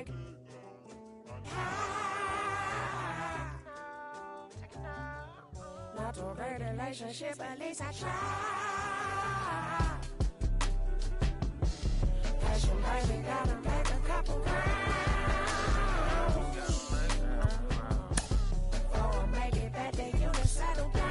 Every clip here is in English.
break. Not a great relationship, at least I try. Passion, baby, gotta make a couple rounds. Before I make it back, then you just settle down.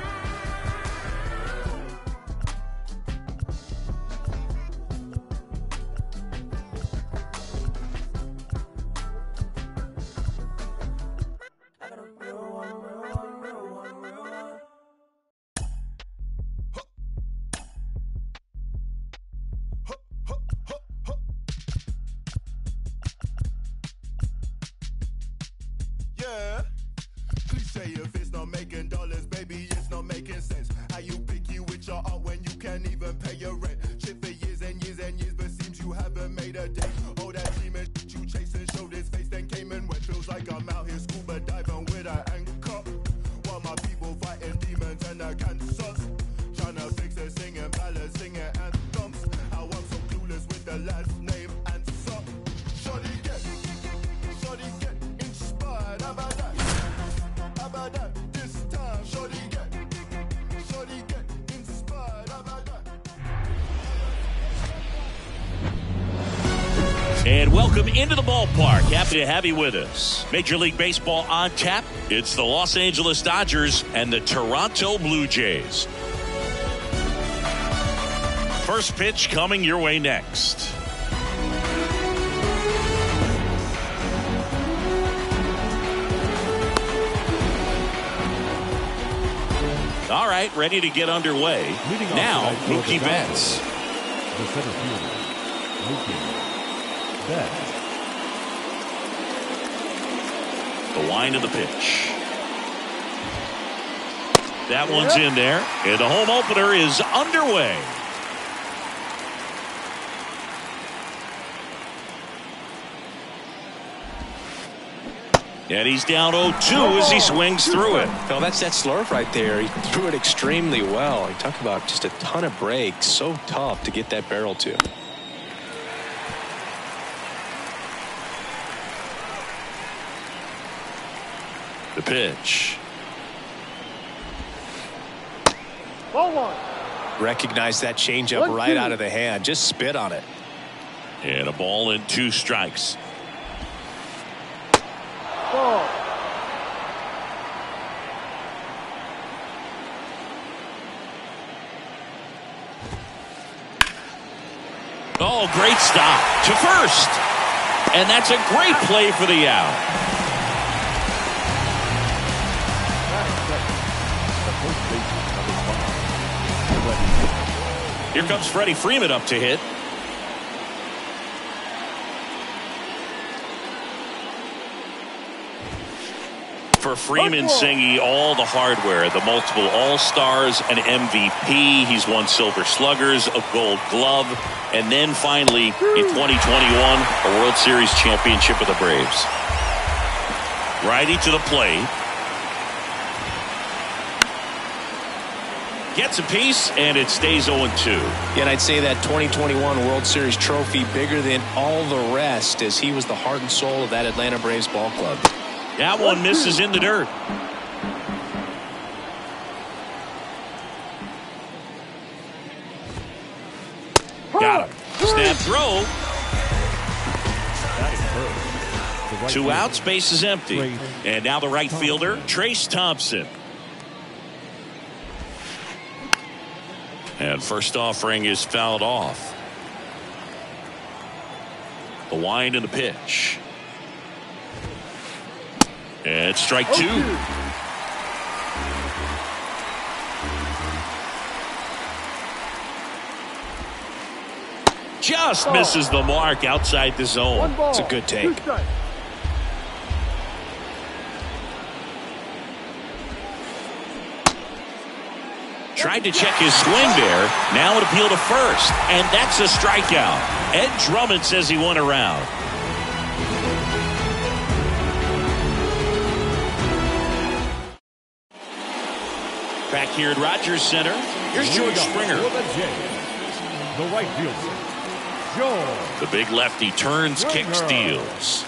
I got a real one. Yeah. Cliche, if it's not making dollars, baby, it's not making sense. How you picky with your art when you can't even pay your rent? Shit for years and years and years, but seems you haven't made a dent. Oh, that demon shit you chasing showed his face, then came and went. Feels like I'm out here scuba diving with an anchor, while my people fighting demons and the cancers. Tryna fix it, singing ballads, singing anthems. How I'm so clueless with the lad's name and song. Shorty get inspired. How about that? How about that? This time, shorty get inspired. How about that? And welcome into the ballpark. Happy to have you with us. Major League Baseball on tap. It's the Los Angeles Dodgers and the Toronto Blue Jays. First pitch coming your way next. All right, ready to get underway. Now, Mookie Betts. The center fielder, Mookie Betts. The wind of the pitch. That one's in there, and the home opener is underway. And he's down 0-2 as he swings through it. Well, that's that slurve right there. He threw it extremely well. You talk about just a ton of breaks. So tough to get that barrel to. The pitch. Ball one. Recognize that changeup right out of the hand. Just spit on it. And a ball and 2 strikes. Ball. Oh, great stop to first. And that's a great play for the out. Here comes Freddie Freeman up to hit. For Freeman, Singy, all the hardware, the multiple All-Stars, an MVP. He's won Silver Sluggers, a Gold Glove, and then finally in 2021, a World Series championship with the Braves. Righty to the plate. Gets a piece, and it stays 0-2. And I'd say that 2021 World Series trophy bigger than all the rest, as he was the heart and soul of that Atlanta Braves ball club. That one misses in the dirt. Got him. Snap throw. 2 outs, base is empty. And now the right fielder, Trace Thompson. And first offering is fouled off. The wind and the pitch. And strike 2. Just misses the mark outside the zone. It's a good take. Tried to check his swing there. Now an appeal to first. And that's a strikeout. Ed Drummond says he won a round. Back here at Rogers Center, here's George Springer. The right fielder, George. The big lefty turns, kicks, steals.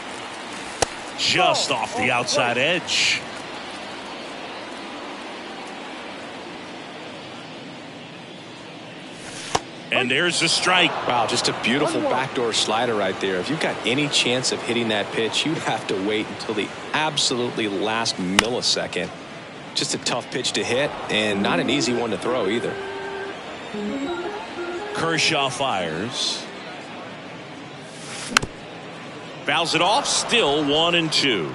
just off the outside edge. And there's a strike. Wow, just a beautiful backdoor slider right there. If you've got any chance of hitting that pitch, you'd have to wait until the absolutely last millisecond. Just a tough pitch to hit, and not an easy one to throw either. Kershaw fires. Fouls it off, still 1-2.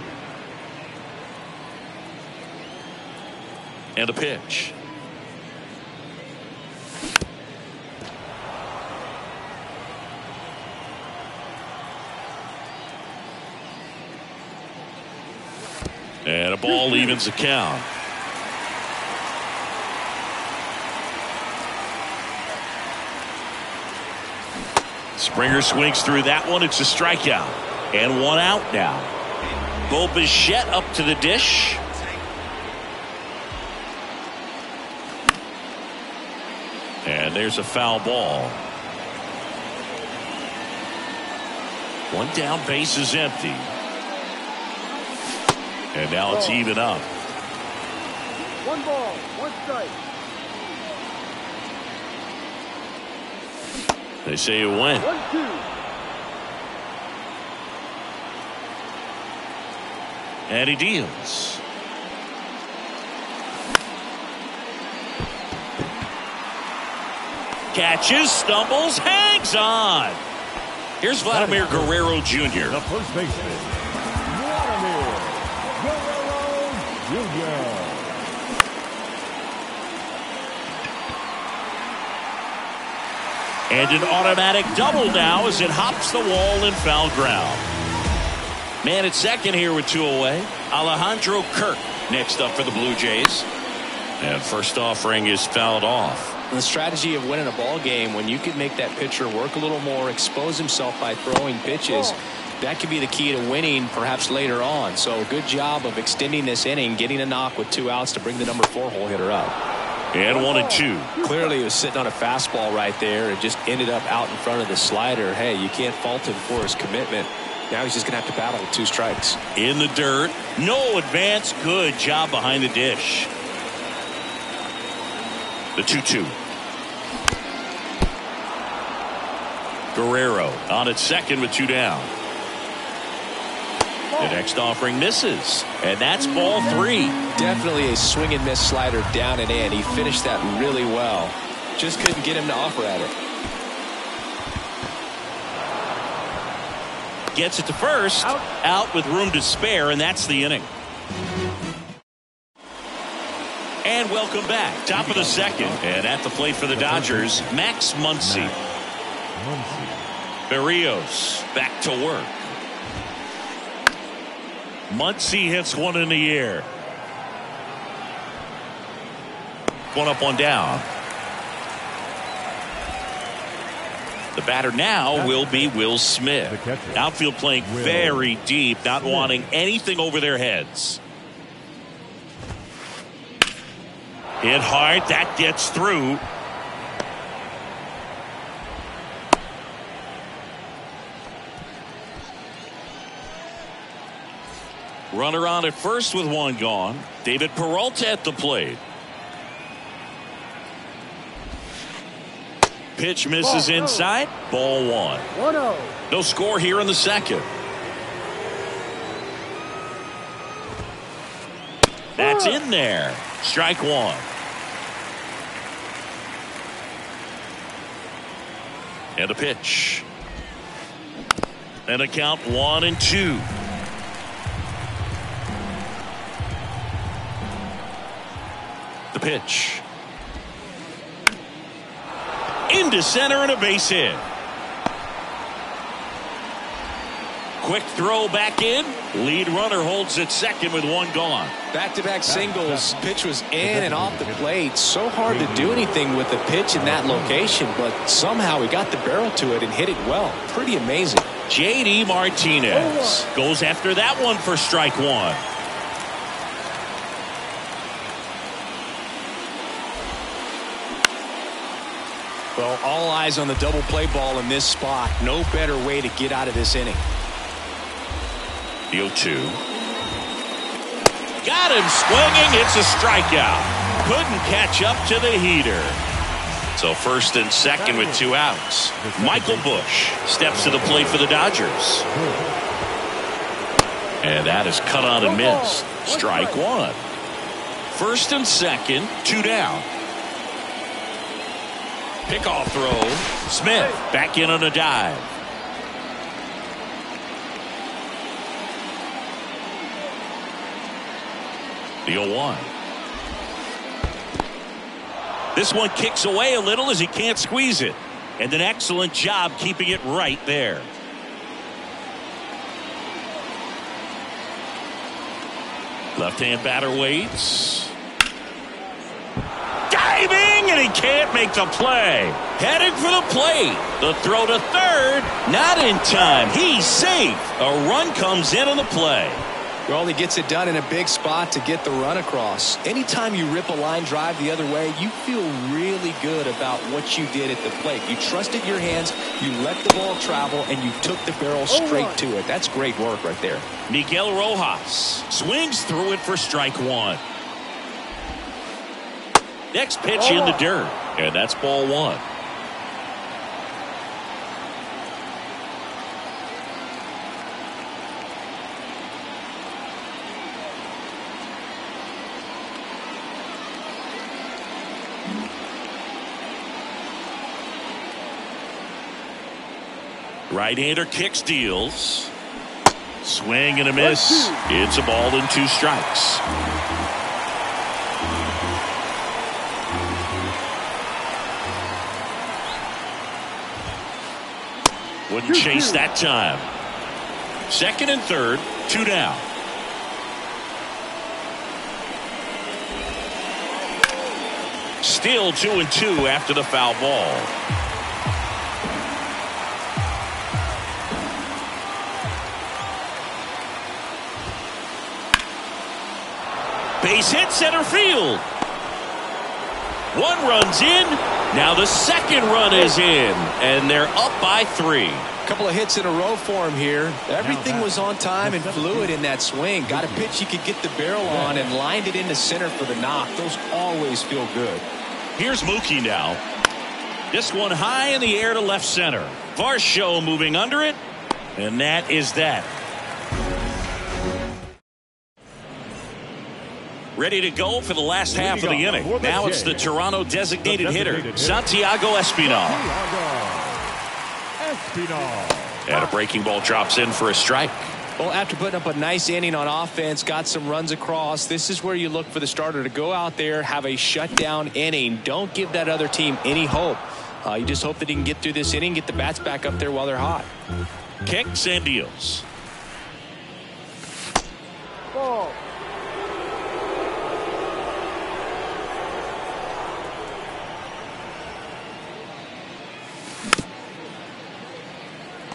And a pitch. And a ball evens the count. Springer swings through that one. It's a strikeout. And one out now. Bo Bichette up to the dish. And there's a foul ball. One down, base is empty. And now it's even up. 1 ball, 1 strike. They say it went. 1-2. And he deals. Catches, stumbles, hangs on. Here's Vladimir Guerrero Jr. The first baseman, Vladimir Guerrero Jr. And an automatic double now as it hops the wall in foul ground. Man at second here with 2 away. Alejandro Kirk next up for the Blue Jays. And first offering is fouled off. The strategy of winning a ball game, when you can make that pitcher work a little more, expose himself by throwing pitches, that could be the key to winning perhaps later on. So good job of extending this inning, getting a knock with 2 outs to bring the number 4 hole hitter up. And 1-2. Clearly he was sitting on a fastball right there and just ended up out in front of the slider. Hey, you can't fault him for his commitment. Now he's just going to have to battle with 2 strikes. In the dirt. No advance. Good job behind the dish. The 2-2. Guerrero on at second with 2 down. The next offering misses. And that's ball 3. Definitely a swing and miss slider down and in. He finished that really well. Just couldn't get him to offer at it. Gets it to first. Out with room to spare, and that's the inning. And welcome back. Top of the second. And at the plate for the Dodgers, Max Muncy. Berrios back to work. Muncy hits one in the air. One up, one down. The batter now will be Will Smith. Outfield playing very deep, not wanting anything over their heads. Hit hard, that gets through. Runner on at first with 1 gone. David Peralta at the plate. Pitch misses inside. Ball 1. 1-0. No score here in the second. That's in there. Strike 1. And a pitch. And a count 1-2. The pitch. Into center and a base hit. Quick throw back in. Lead runner holds at second with 1 gone. Back-to-back singles. Pitch was in and off the plate. So hard to do anything with the pitch in that location, but somehow he got the barrel to it and hit it well. Pretty amazing. J.D. Martinez goes after that one for strike 1. Well, all eyes on the double play ball in this spot. No better way to get out of this inning. The 0-2. Got him swinging. It's a strikeout. Couldn't catch up to the heater. So first and second with 2 outs. Michael Busch steps to the plate for the Dodgers. And that is cut on and missed. Strike 1. First and second, 2 down. Pickoff throw. Smith back in on a dive. The 0-1. This one kicks away a little as he can't squeeze it. And an excellent job keeping it right there. Left-hand batter waits. Diving, and he can't make the play. Heading for the plate. The throw to third. Not in time. He's safe. A run comes in on the play. Well, he gets it done in a big spot to get the run across. Anytime you rip a line drive the other way, you feel really good about what you did at the plate. You trusted your hands, you let the ball travel, and you took the barrel straight to it. That's great work right there. Miguel Rojas swings through it for strike 1. Next pitch in the dirt, and that's ball 1. Right-hander kicks, deals. Swing and a miss. It's a ball and 2 strikes. Wouldn't chase that time. Second and third, 2 down. Still 2-2 after the foul ball. Base hit center field. 1 run's in. Now the second run is in, and they're up by 3. A couple of hits in a row for him here. Everything was on time and fluid in that swing. Got a pitch he could get the barrel on and lined it into center for the knock. Those always feel good. Here's Mookie now. This one high in the air to left center. Varsho moving under it, and that is that. Ready to go for the last half of the inning. Now it's the Toronto designated hitter, Santiago Espinal. And a breaking ball drops in for a strike. Well, after putting up a nice inning on offense, got some runs across, this is where you look for the starter to go out there, have a shutdown inning. Don't give that other team any hope. You just hope that he can get through this inning, get the bats back up there while they're hot. Kicks and deals. Ball.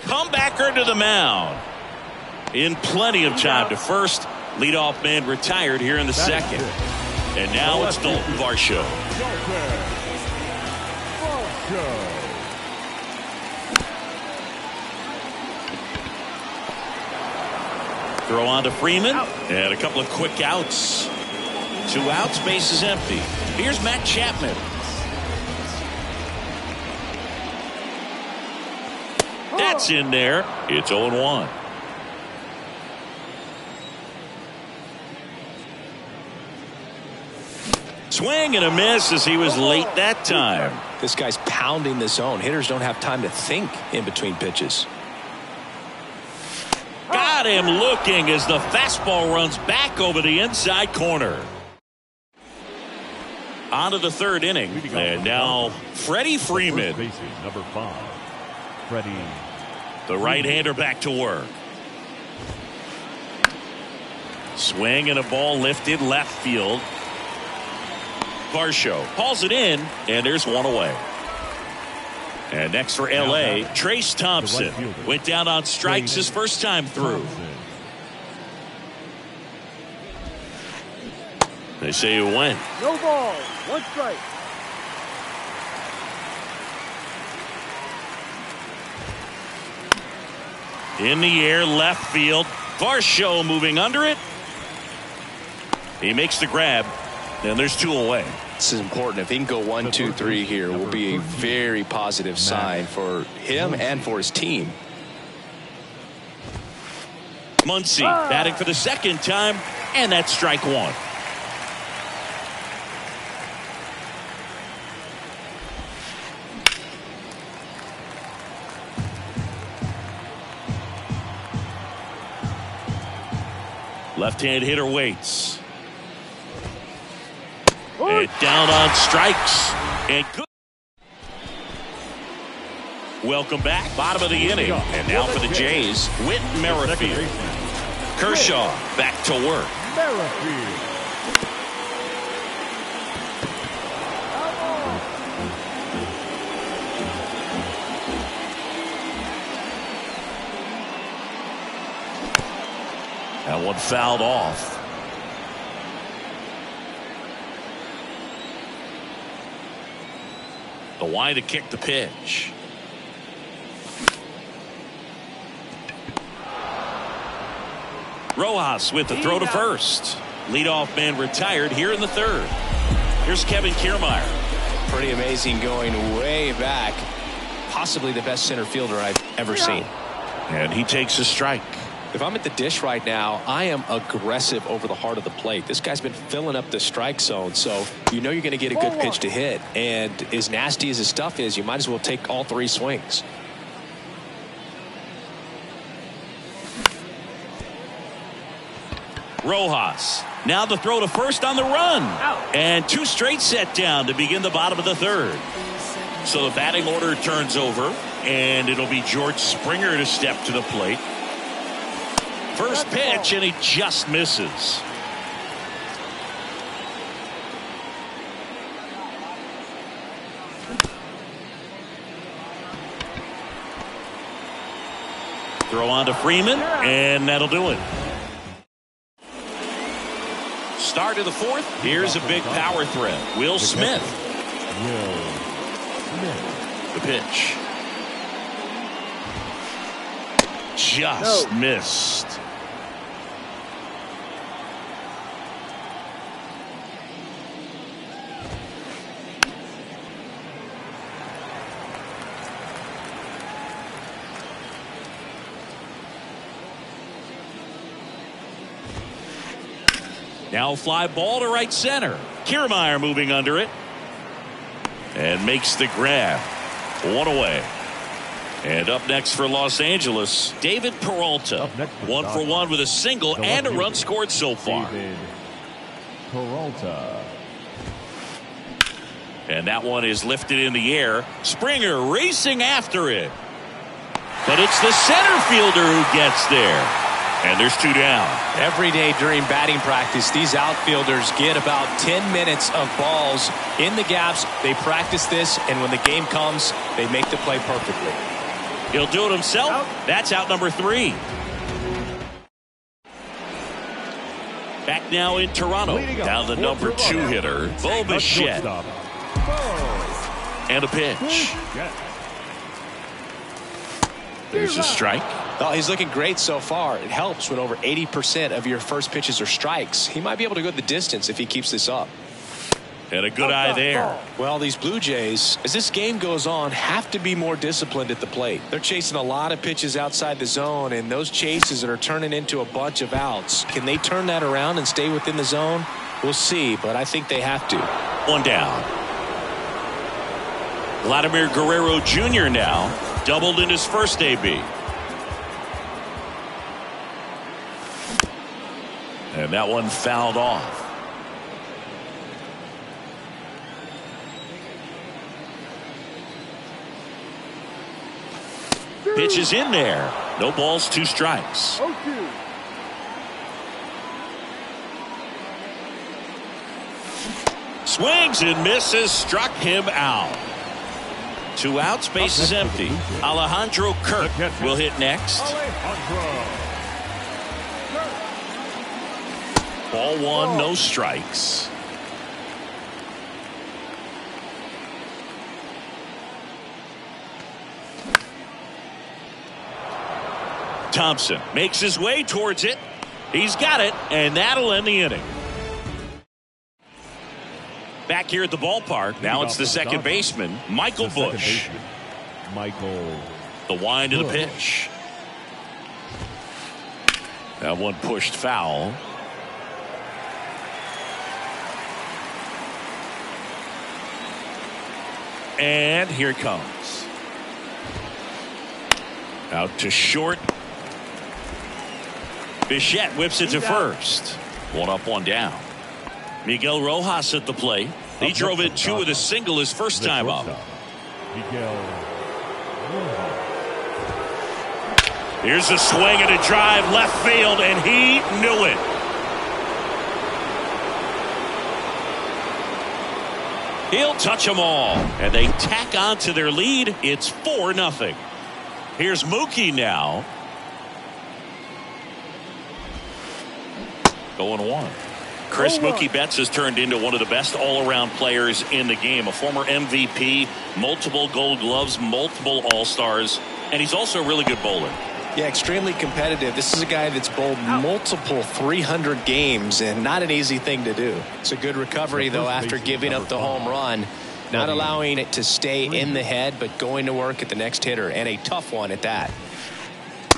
Comebacker to the mound. In plenty of time to first. Leadoff man retired here in the second. And now it's Dalton Varsho. Throw on to Freeman. And a couple of quick outs. 2 outs, base is empty. Here's Matt Chapman. That's in there. It's 0-1. Swing and a miss as he was late that time. This guy's pounding the zone. Hitters don't have time to think in between pitches. Got him looking as the fastball runs back over the inside corner. On to the third inning. And now Freddie Freeman. Number 5. Freddie. The right-hander back to work. Swing and a ball lifted left field. Varsho hauls it in, and there's one away. And next for L.A., Trace Thompson. Went down on strikes his first time through. They say it went. No ball. 1 strike. In the air, left field. Varsho moving under it. He makes the grab, and there's 2 away. This is important. If he can go 1, 2, 3 here, will be a very positive sign for him and for his team. Muncy batting for the 2nd time, and that's strike 1. Left-hand hitter waits. And down on strikes. And good. Welcome back. Bottom of the inning. And now for the Jays, Whit Merrifield. Kershaw back to work. That one fouled off. The wind to kick the pitch. Rojas with the throw to first. Leadoff man retired here in the 3rd. Here's Kevin Kiermaier. Pretty amazing, going way back. Possibly the best center fielder I've ever seen. And he takes a strike. If I'm at the dish right now, I am aggressive over the heart of the plate. This guy's been filling up the strike zone, so you know you're going to get a good pitch to hit. And as nasty as his stuff is, you might as well take all 3 swings. Rojas. Now the throw to first on the run. And 2 straight set down to begin the bottom of the 3rd. So the batting order turns over, and it'll be George Springer to step to the plate. First pitch, and he just misses. Throw on to Freeman, and that'll do it. Start of the 4th. Here's a big power threat. Will Smith. The pitch. Just missed. Now fly ball to right center. Kiermaier moving under it. And makes the grab. 1 away. And up next for Los Angeles, David Peralta. 1 for 1 with a single and a run scored so far. David Peralta. And that one is lifted in the air. Springer racing after it. But it's the center fielder who gets there. And there's 2 down. Every day during batting practice, these outfielders get about 10 minutes of balls in the gaps. They practice this, and when the game comes, they make the play perfectly. He'll do it himself. That's out number 3. Back now in Toronto. Down the number 2 hitter, Bo Bichette. And a pitch. There's a strike. Oh, he's looking great so far. It helps when over 80% of your first pitches are strikes. He might be able to go the distance if he keeps this up. And a good eye there. Well, these Blue Jays, as this game goes on, have to be more disciplined at the plate. They're chasing a lot of pitches outside the zone, and those chases that are turning into a bunch of outs. Can they turn that around and stay within the zone? We'll see, but I think they have to. 1 down. Vladimir Guerrero Jr. now doubled in his first AB. And that one fouled off. Pitch is in there. No balls, 2 strikes. Swings and misses, struck him out. 2 outs, base is empty. Alejandro Kirk will hit next. Ball 1, no strikes. Thompson makes his way towards it. He's got it, and that'll end the inning. Back here at the ballpark, now it's the second baseman, Michael Busch. The wind of the pitch. That one pushed foul. And here it comes. Out to short. Bichette whips it to first. One up, one down. Miguel Rojas at the plate. He drove in two with a single his first time up. Here's a swing and a drive left field, and he knew it. He'll touch them all, and they tack on to their lead. It's 4-0. Here's Mookie now. Going one. Chris Mookie Betts has turned into one of the best all-around players in the game. A former MVP, multiple Gold Gloves, multiple All-Stars, and he's also a really good bowler. Yeah, extremely competitive. This is a guy that's bowled multiple 300 games, and not an easy thing to do. It's a good recovery, though, after giving up the home run. Not allowing it to stay in the head, but going to work at the next hitter, and a tough one at that.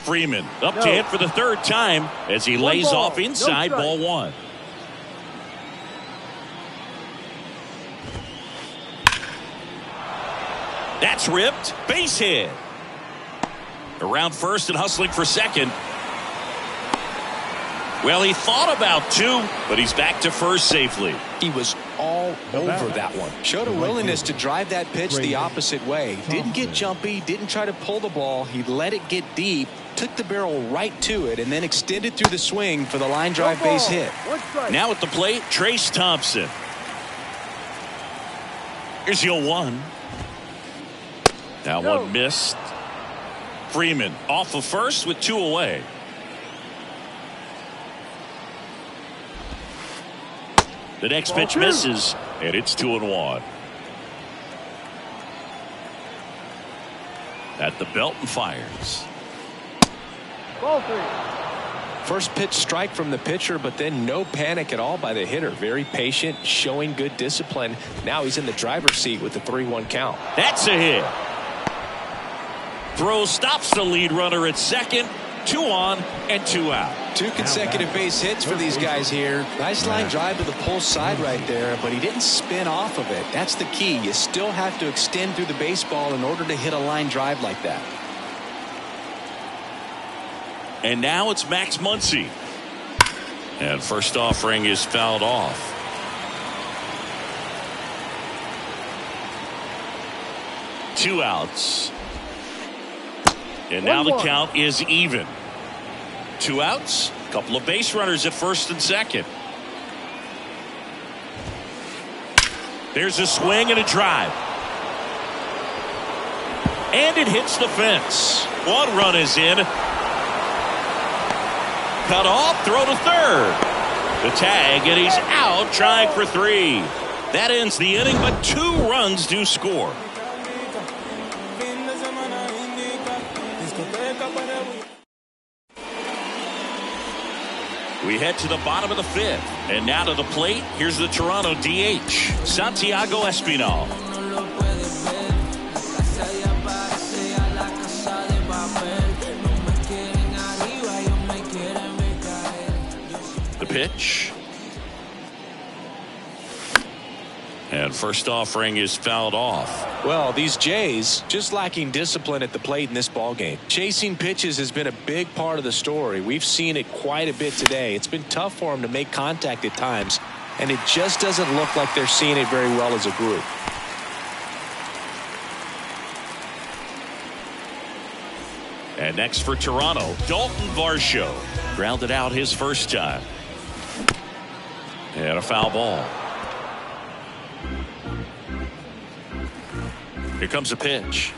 Freeman up to hit for the third time as he lays off inside, ball one. That's ripped. Base hit. Around first and hustling for second. Well, he thought about two, but he's back to first safely. He was all over that one. Showed a willingness to drive that pitch the opposite way. Didn't get jumpy, didn't try to pull the ball. He let it get deep, took the barrel right to it, and then extended through the swing for the line drive base hit. Now at the plate, Trace Thompson. Here's the 0-1. That one missed. Freeman off of first with two away. The next pitch misses, and it's 2-1. At the belt and fires. First pitch strike from the pitcher, but then no panic at all by the hitter. Very patient, showing good discipline. Now he's in the driver's seat with the 3-1 count. That's a hit. Throw stops the lead runner at second. 2 on and 2 out. 2 consecutive base hits for these guys here. Nice line drive to the pull side right there, but he didn't spin off of it. That's the key. You still have to extend through the baseball in order to hit a line drive like that. And now it's Max Muncy. And first offering is fouled off. Two outs. And now the count is even. 2 outs, a couple of base runners at first and second. There's a swing and a drive. And it hits the fence. 1 run is in. Cut off, throw to third. The tag, and he's out trying for 3. That ends the inning, but 2 runs do score. We head to the bottom of the 5th, and now to the plate. Here's the Toronto DH, Santiago Espinal. The pitch. And first offering is fouled off. Well, these Jays just lacking discipline at the plate in this ballgame. Chasing pitches has been a big part of the story. We've seen it quite a bit today. It's been tough for them to make contact at times, and it just doesn't look like they're seeing it very well as a group. And next for Toronto, Dalton Varsho. Grounded out his first time. And a foul ball. Here comes a pitch.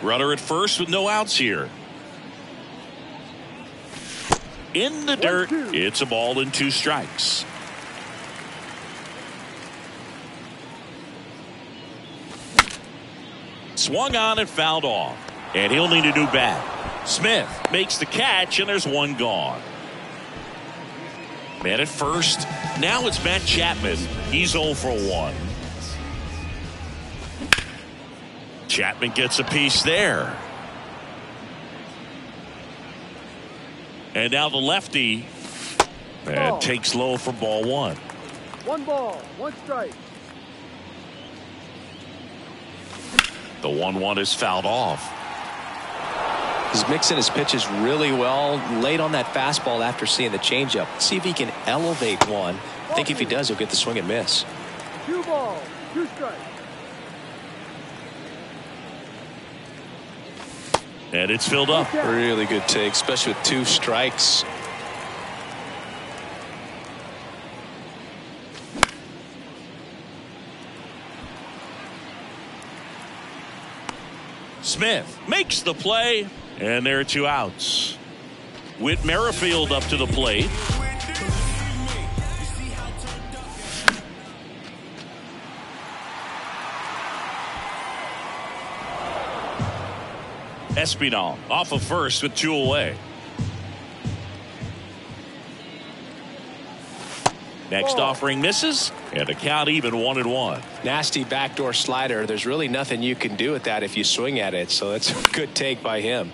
Runner at first with no outs here. In the dirt. It's a ball and 2 strikes. Swung on and fouled off. And he'll need a new bat. Smith makes the catch, and there's one gone. Man at first. Now it's Matt Chapman. He's 0 for 1. Chapman gets a piece there. And now the lefty and takes low for ball 1. 1 ball, 1 strike. The 1-1 is fouled off. He's mixing his pitches really well. Late on that fastball after seeing the changeup. See if he can elevate one. I think if he does, he'll get the swing and miss. 2 balls, 2 strikes. And it's filled up. Really good take, especially with 2 strikes. Smith makes the play, and there are 2 outs. Whit Merrifield up to the plate. Espinal off of first with 2 away. Next offering misses, and the count even 1-1. Nasty backdoor slider. There's really nothing you can do with that if you swing at it, so that's a good take by him.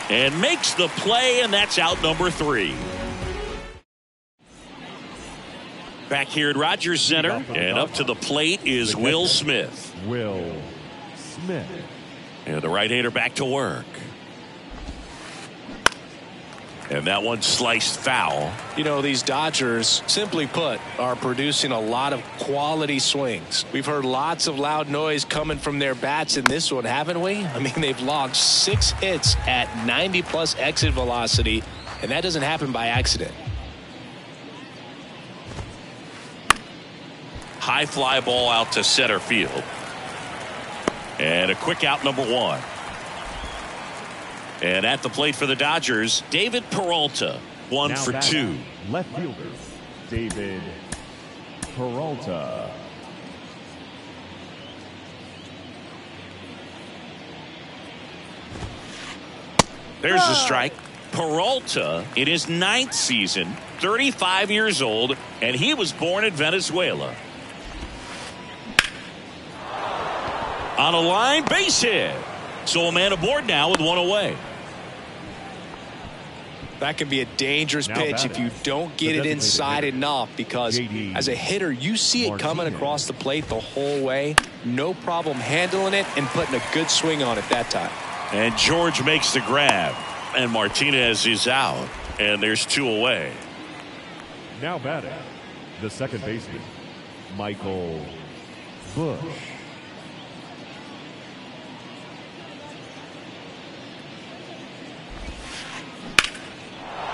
And makes the play, and that's out number 3. Back here at Rogers Center, and up to the plate is Will Smith. Will Smith. And the right-hander back to work. And that one sliced foul. You know, these Dodgers, simply put, are producing a lot of quality swings. We've heard lots of loud noise coming from their bats in this one, haven't we? I mean, they've logged 6 hits at 90+ exit velocity, and that doesn't happen by accident. High fly ball out to center field. And a quick out, number 1. And at the plate for the Dodgers, David Peralta, 1 Now for batting, 2. Left fielder, David Peralta. There's a strike. Peralta in his 9th season, 35 years old, and he was born in Venezuela. On a line, base hit. So a man aboard now with 1 away. That can be a dangerous pitch if you don't get it inside enough, because as a hitter, you see it coming across the plate the whole way. No problem handling it and putting a good swing on it that time. And George makes the grab, and Martinez is out, and there's 2 away. Now batting, the second baseman, Michael Bush.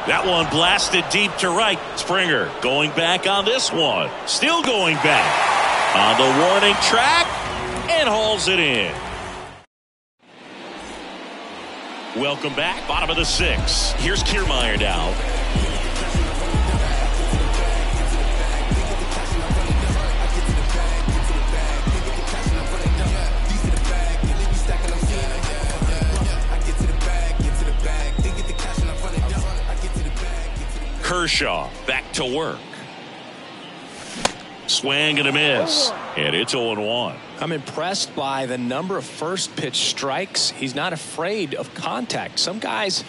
That one blasted deep to right. Springer going back on this one. Still going back on the warning track and hauls it in. Welcome back. Bottom of the 6th. Here's Kiermaier now. Kershaw back to work. Swing and a miss, and it's 0-1. I'm impressed by the number of first pitch strikes. He's not afraid of contact. Some guys,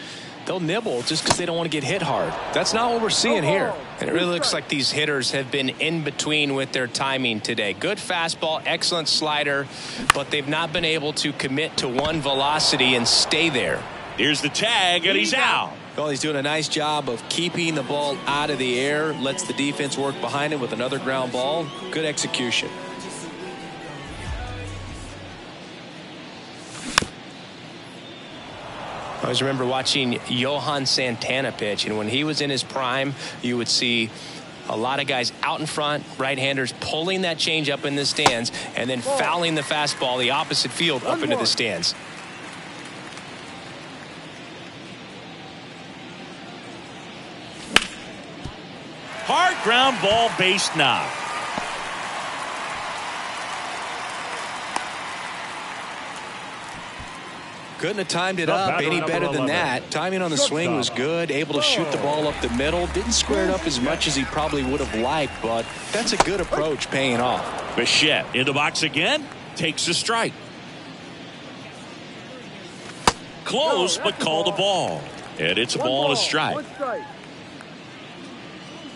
they'll nibble just because they don't want to get hit hard. That's not what we're seeing here. And it really looks like these hitters have been in between with their timing today. Good fastball, excellent slider, but they've not been able to commit to one velocity and stay there. Here's the tag, and he's out. Well, he's doing a nice job of keeping the ball out of the air, lets the defense work behind him with another ground ball. Good execution. I always remember watching Johan Santana pitch, and when he was in his prime, you would see a lot of guys out in front, right-handers pulling that change up in the stands, and then fouling the fastball the opposite field up into the stands. Hard ground ball, base knock. Couldn't have timed it up any better than that. Timing on the swing was good. Able to shoot the ball up the middle. Didn't square it up as much as he probably would have liked, but that's a good approach paying off. Bichette in the box again. Takes a strike. Close, but called the ball. And it's a ball and a strike.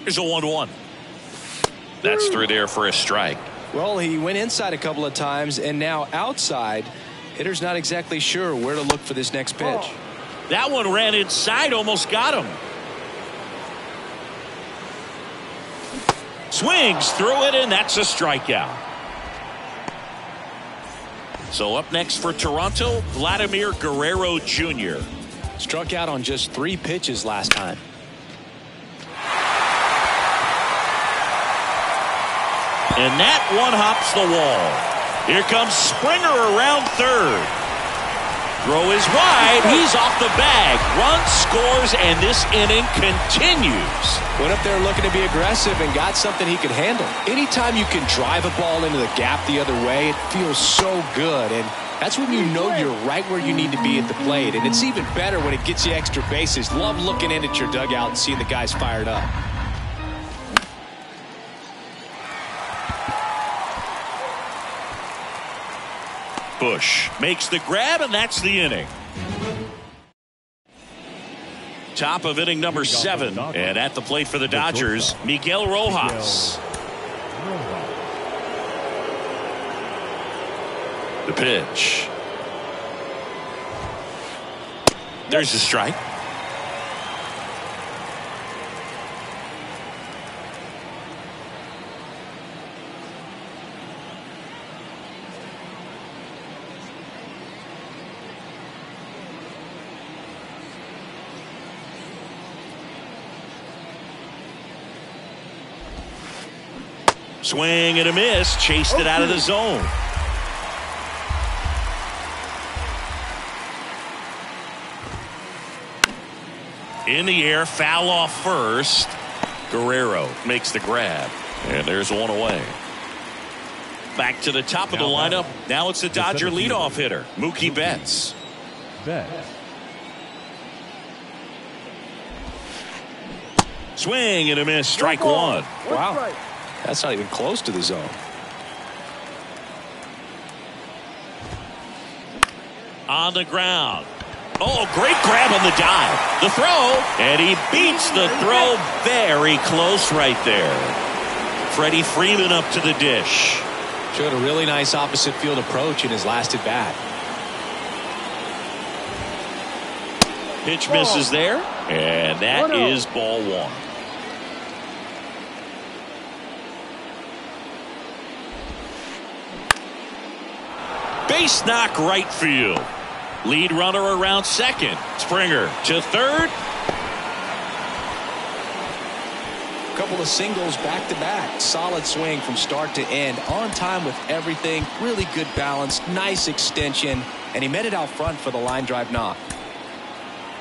Here's a 1-1. That's through there for a strike. Well, he went inside a couple of times, and now outside. Hitter's not exactly sure where to look for this next pitch. That one ran inside, almost got him. Swings through it, and that's a strikeout. So up next for Toronto, Vladimir Guerrero Jr. Struck out on just 3 pitches last time. And that one hops the wall. Here comes Springer around third. Throw is wide. He's off the bag. Run scores, and this inning continues. Went up there looking to be aggressive and got something he could handle. Anytime you can drive a ball into the gap the other way, it feels so good. And that's when you know you're right where you need to be at the plate. And it's even better when it gets you extra bases. Love looking in at your dugout and seeing the guys fired up. Bush makes the grab, and that's the inning. Top of inning number 7, and at the plate for the Dodgers, Miguel Rojas. The pitch. There's a strike. Swing and a miss. Chased it out of the zone. In the air, foul off first. Guerrero makes the grab. And there's one away. Back to the top of the lineup. Now it's the Dodger leadoff hitter, Mookie Betts. Swing and a miss. Strike one. Wow. That's not even close to the zone. On the ground. Oh, great grab on the dive. The throw, and he beats the throw very close right there. Freddie Freeman up to the dish. Showed a really nice opposite field approach in his last at bat. Pitch misses there, and that is ball 1. Base knock right field. Lead runner around second. Springer to third. Couple of singles back to back. Solid swing from start to end. On time with everything. Really good balance. Nice extension. And he met it out front for the line drive knock.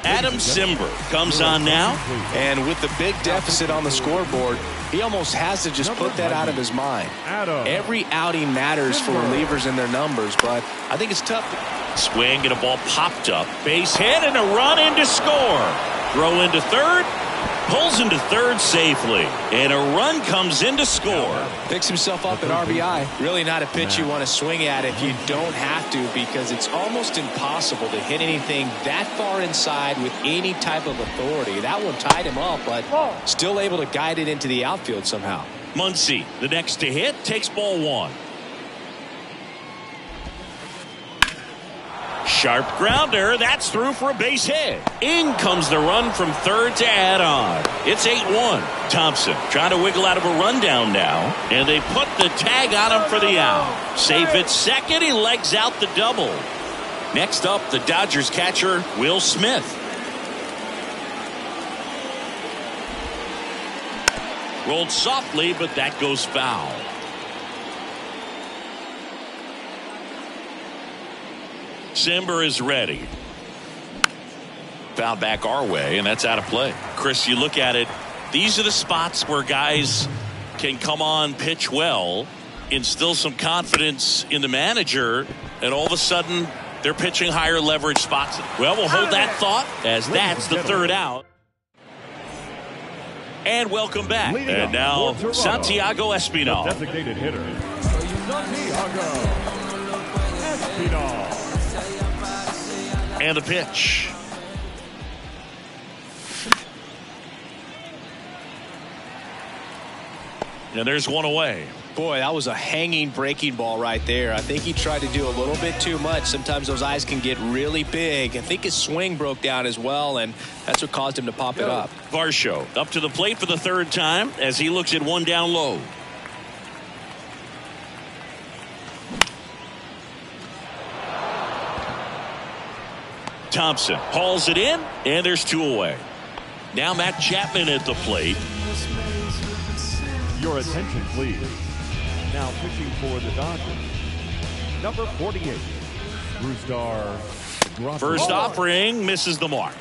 Adam Simber comes on now. And with the big deficit on the scoreboard, he almost has to just put that out of his mind. Every outing matters for relievers and their numbers, but I think it's tough. Swing and a ball popped up. Base hit and a run in to score. Throw into third. Pulls into third safely. And a run comes in to score. Picks himself up at RBI. Really not a pitch you want to swing at if you don't have to, because it's almost impossible to hit anything that far inside with any type of authority. That one tied him up, but still able to guide it into the outfield somehow. Muncy, the next to hit, takes ball 1. Sharp grounder. That's through for a base hit. In comes the run from third to add on. It's 8-1. Thompson trying to wiggle out of a rundown now. And they put the tag on him for the out. Safe at second. He legs out the double. Next up, the Dodgers catcher, Will Smith. Rolled softly, but that goes foul. Simber is ready. Foul back our way, and that's out of play. Chris, you look at it, these are the spots where guys can come on, pitch well, instill some confidence in the manager, and all of a sudden They're pitching higher leverage spots. Well, we'll hold that thought as that's the third out. And welcome back. And now, Santiago Espinal. Designated hitter, Santiago Espinal. And the pitch. And there's one away. Boy, that was a hanging breaking ball right there. I think he tried to do a little bit too much. Sometimes those eyes can get really big. I think his swing broke down as well, and that's what caused him to pop it up. Varsho up to the plate for the third time as he looks at one down low. Thompson hauls it in, and there's two away. Now Matt Chapman at the plate. Your attention, please. Now pitching for the Dodgers, number 48, Brusdar Graterol. First offering misses the mark.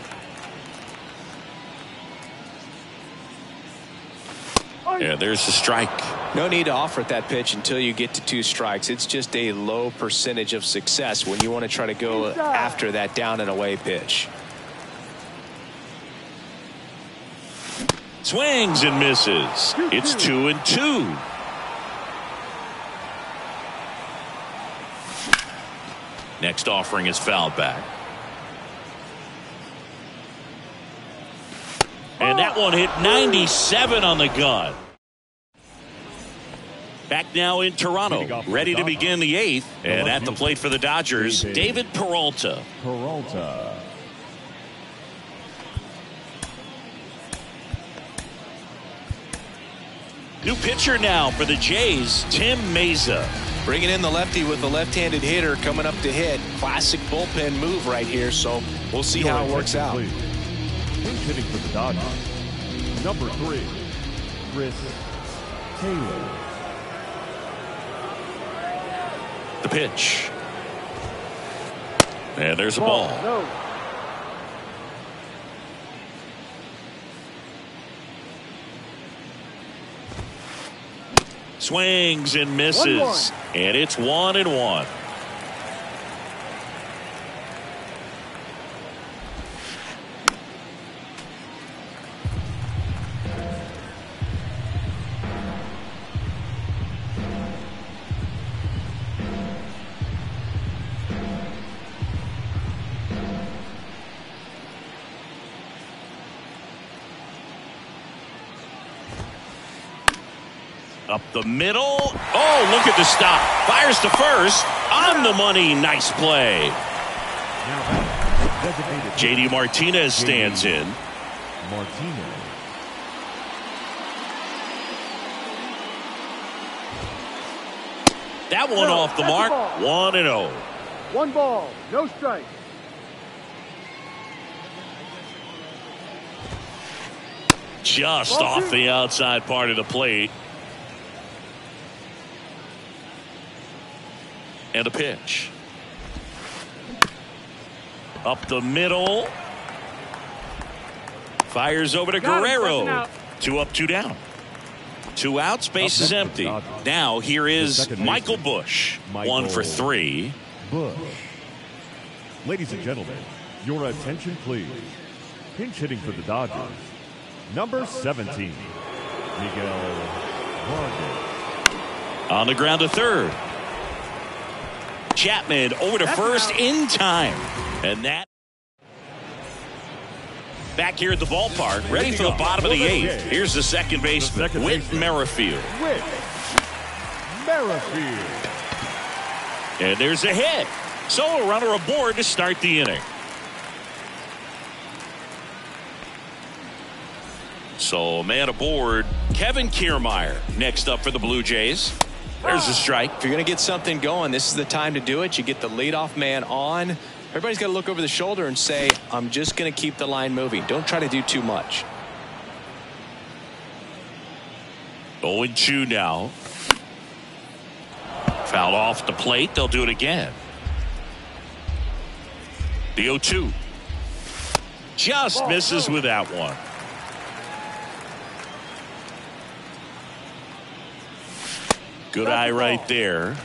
Yeah, there's the strike. No need to offer at that pitch until you get to 2 strikes. It's just a low percentage of success when you want to try to go after that down and away pitch. Swings and misses. It's 2-2. Next offering is fouled back. And that one hit 97 on the gun. Back now in Toronto, ready to begin the 8th. And at the plate for the Dodgers, David Peralta. New pitcher now for the Jays, Tim Meza. Bringing in the lefty with the left-handed hitter coming up to hit. Classic bullpen move right here, so we'll see how it works out. Who's hitting for the Dodgers? Number 3, Chris Taylor. The pitch. And there's a ball. No. Swings and misses. And it's 1-1. Up the middle. Oh, look at the stop. Fires to first. On the money. Nice play. JD Martinez stands in. That one off the mark. 1-0. 1 ball, no strike. Just off the outside part of the plate. And a pitch. Up the middle. Fires over to Guerrero. 2 up, 2 down. 2 outs, base is empty. Now here is Michael Busch. 1 for 3. Busch. Ladies and gentlemen, your attention please. Pinch hitting for the Dodgers, number 17, Miguel Vargas. On the ground to third. Chapman over to first in time. And that back here at the ballpark, ready for the bottom of the 8th. Here's the second baseman, Whit Merrifield. And there's a hit. So a runner aboard to start the inning. So a man aboard, Kevin Kiermaier, next up for the Blue Jays. There's a strike. If you're going to get something going, this is the time to do it. You get the leadoff man on. Everybody's got to look over the shoulder and say, I'm just going to keep the line moving. Don't try to do too much. 0-2 now. Foul off the plate. They'll do it again. The 0-2. Just misses with that one. Good eye right there.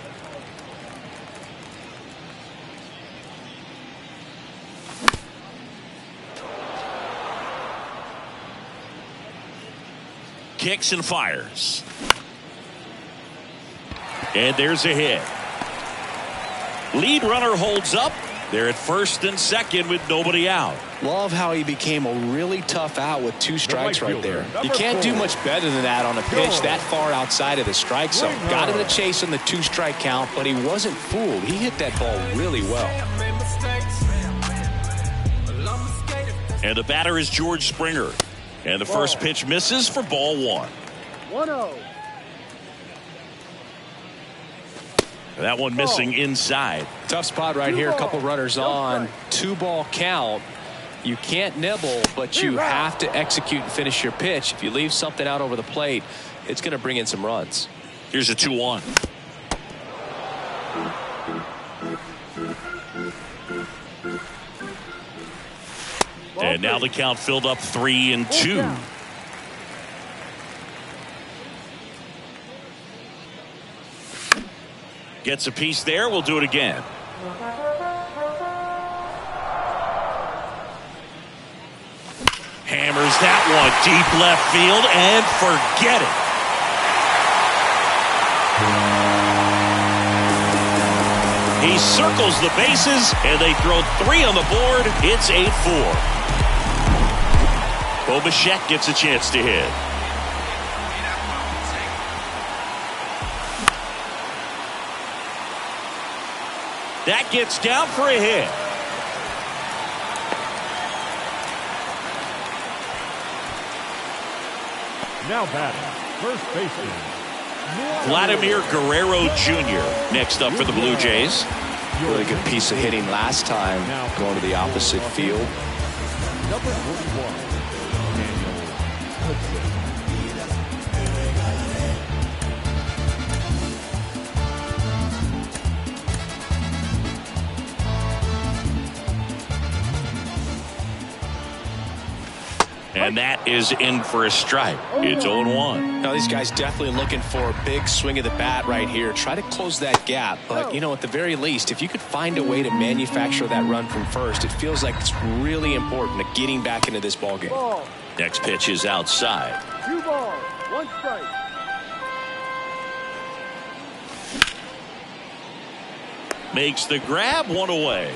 kicks and fires. And there's a hit. Lead runner holds up. They're at first and second with nobody out. Love how he became a really tough out with 2 strikes right there. You can't do much better than that on a pitch that far outside of the strike zone. Got him the chase on the 2-strike count, but he wasn't fooled. He hit that ball really well. And the batter is George Springer. And the first pitch misses for ball 1. 1-0. That one missing inside. Tough spot right here. A couple runners on. 2-ball count. You can't nibble, but you have to execute and finish your pitch. If you leave something out over the plate, it's going to bring in some runs. Here's a 2-1. And now the count filled up 3-2. Gets a piece there. We'll do it again. Hammers that one deep left field and forget it. He circles the bases and they throw 3 on the board. It's 8-4. Bo Bichette gets a chance to hit. That gets down for a hit. Now batting, first baseman, Vladimir Guerrero Jr. next up for the Blue Jays. Really good piece of hitting last time, going to the opposite field. Number 41, Daniel Hudson. And that is in for a strike. It's 0-1. Now these guys definitely looking for a big swing of the bat right here. Try to close that gap. But, you know, at the very least, if you could find a way to manufacture that run from first, it feels like it's really important to getting back into this ballgame. Next pitch is outside. 2 balls, 1 strike. Makes the grab, 1 away.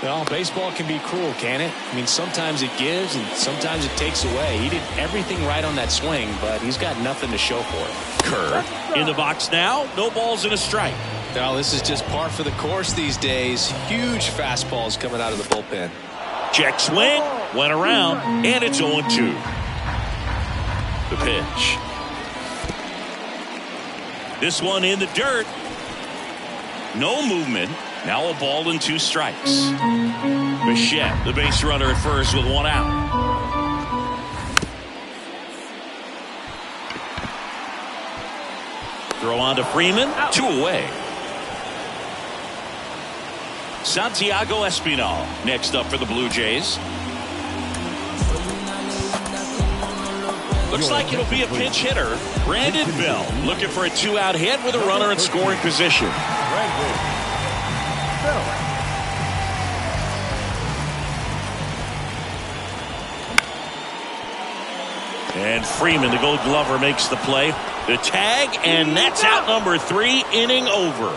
Well, baseball can be cruel, can it? I mean, sometimes it gives and sometimes it takes away. He did everything right on that swing, but he's got nothing to show for it. Kerr in the box now. No balls and a strike. Now, this is just par for the course these days. Huge fastballs coming out of the bullpen. Check swing. Went around, and it's 0-2. The pitch. This one in the dirt. No movement. Now a ball and 2 strikes. Bichette, the base runner at first with 1 out. Throw on to Freeman. 2 away. Santiago Espinal next up for the Blue Jays. Looks like it'll be a pinch hitter. Brandon Bell looking for a 2-out hit with a runner in scoring position. And Freeman, the Gold Glover, makes the play. The tag, and that's out number 3, inning over.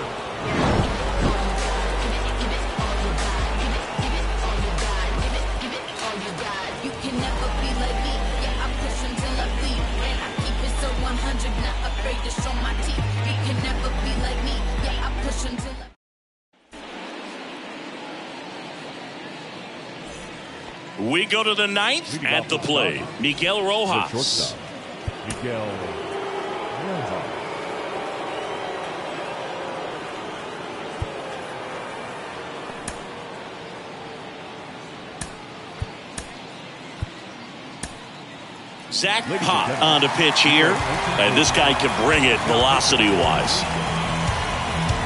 We go to the 9th at the plate. Miguel Rojas. Miguel Rojas. Zach Pop on to pitch here. And this guy can bring it velocity-wise.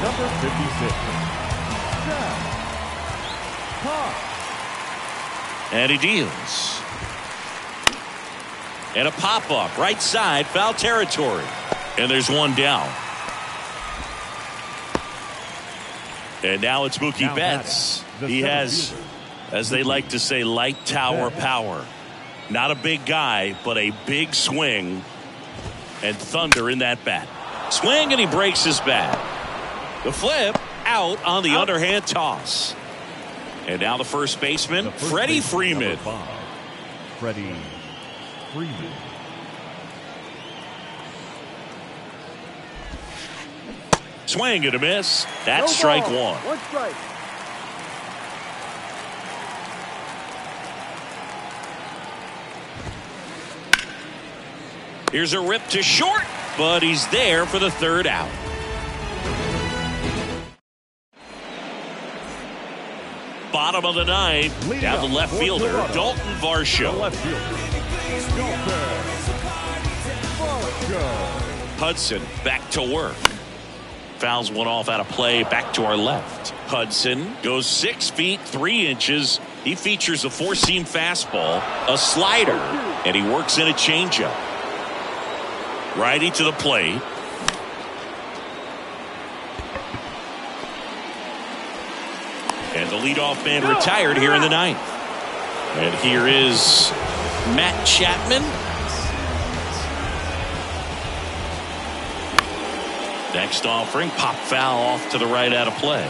Number 56. Zach Pop. And he deals. And a pop-up right side, foul territory. And there's 1 down. And now it's Mookie Betts. He has, as they like to say, light tower power. Not a big guy, but a big swing. And thunder in that bat. Swing, and he breaks his bat. The flip out on the underhand toss. And now the first baseman, Freddie Freeman. Freddie Freeman. Swing and a miss. That's No strike ball. one. 1 strike. Here's a rip to short, but he's there for the third out. Bottom of the ninth, down the left fielder, Dalton Varsho. Left fielder, Dalton Varsho. Hudson back to work. Fouls one off out of play, back to our left. Hudson goes 6 feet 3 inches. He features a 4-seam fastball, a slider, and he works in a changeup. Righty to the plate. And the leadoff man retired here in the ninth. And here is Matt Chapman. Next offering, pop foul off to the right out of play.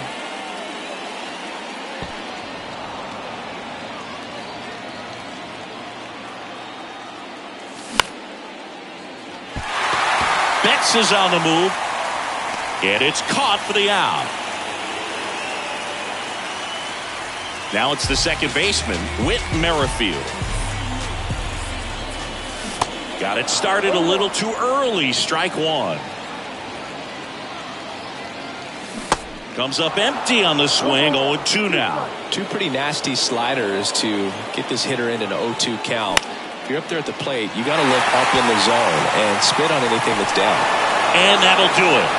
Betts is on the move. And it's caught for the out. Now it's the second baseman, Whit Merrifield. Got it started a little too early. Strike one. Comes up empty on the swing. 0-2 now. 2 pretty nasty sliders to get this hitter in an 0-2 count. If you're up there at the plate, you got to look up in the zone and spit on anything that's down. And that'll do it.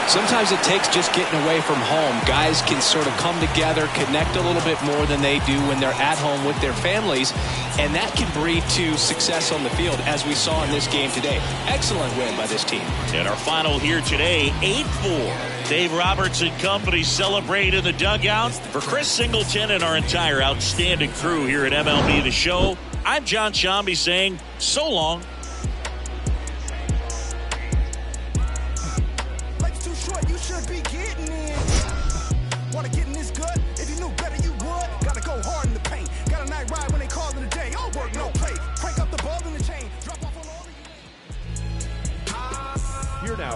Sometimes it takes just getting away from home. Guys can sort of come together, connect a little bit more than they do when they're at home with their families, and that can breed to success on the field, as we saw in this game today. Excellent win by this team. And our final here today, 8-4. Dave Roberts and company celebrate in the dugout. For Chris Singleton and our entire outstanding crew here at MLB The Show, I'm John Shambi saying so long. Life's too short, you should be getting in. Wanna get in this gut?